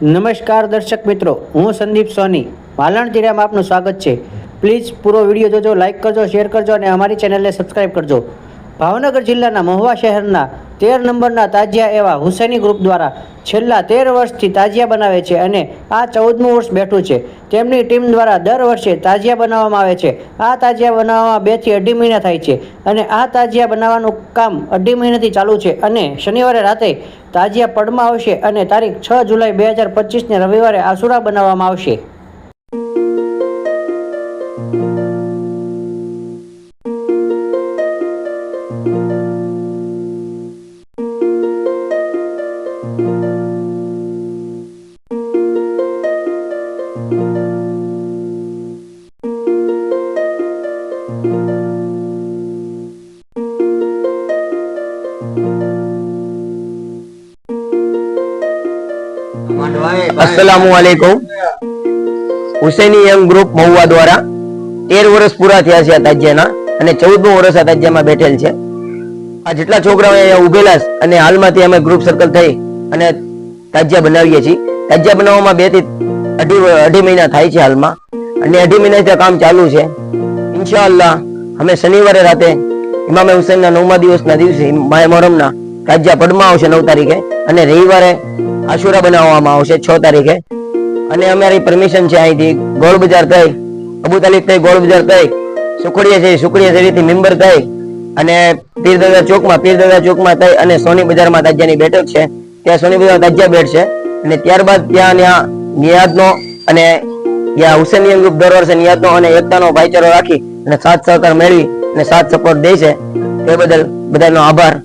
નમસ્કાર દર્શક મિત્રો, હું સંદીપ સોની માલણ તીરામાં આપનું સ્વાગત છે। પ્લીઝ પૂરો વિડીયો જોજો, લાઇક કરજો, શેર કરજો અને અમારી ચેનલને સબસ્ક્રાઇબ કરજો। ભાવનગર જિલ્લાના મહુવા શહેરના 13 નંબરના તાજિયા એવા હુસેની ગ્રુપ દ્વારા છેલ્લા 13 વર્ષથી તાજિયા બનાવે છે અને આ 14મું વર્ષ બેઠું છે। તેમની ટીમ દ્વારા દર વર્ષે તાજિયા બનાવવામાં આવે છે। આ તાજિયા બનાવવામાં 2 થી 2.5 મહિના થાય છે અને આ તાજિયા બનાવવાનું કામ 2.5 મહિનાથી ચાલુ છે અને શનિવારે રાતે તાજિયા પડમાં આવશે અને તારીખ 6 જુલાઈ 2025ને રવિવારે આસુરા બનાવવામાં આવશે। अस्सलामुअलैकुम। हुसैनी यंग ग्रुप महुआ द्वारा 13 वर्ष पूरा थया छे ताजियाना અને 14મું વર્ષ આ તાજિયામાં બેઠેલ છે। આ જેટલા છોકરાઓ અહીંયા ઉભેલા છે અને હાલમાંથી અમે ગ્રુપ સર્કલ થઈ અને તાજિયા બનાવીએ છીએ। તાજિયા બનાવવામાં 2 થી 2.5 મહિના થાય છે હાલમાં અને 2.5 મહિનાથી કામ ચાલુ છે। ઇન્શાઅલ્લાહ અમે શનિવારે રાતે ઇમામે હુસૈનના 9મા દિવસના દિવસે માહે મોહરમના તાજિયા પડમાં આવશે 9 તારીખે અને રવિવારે આશુરા બનાવવામાં આવશે 6 તારીખે અને અમારી પરમિશન છે અહીંથી ગોળ બજાર થઈ અબુ તાલિબ થઈ ગોળ બજાર થઈ સુખડીયા શેરીથી મેમ્બર થઈ અને પીરદાદા ચોકમાં થઈ અને સોની બજારમાં તાજિયાની બેઠક છે। ત્યાં સોની બજારમાં તાજિયા બેઠશે અને ત્યારબાદ ત્યાં નિયાદનો અને ત્યાં હુસેની ગ્રુપ દર વર્ષે નિયાદનો અને એકતાનો ભાઈચારો રાખી અને સાથ સહકાર મેળવી અને સાથ સપોર્ટ દે છે। તે બદલ બધાનો આભાર।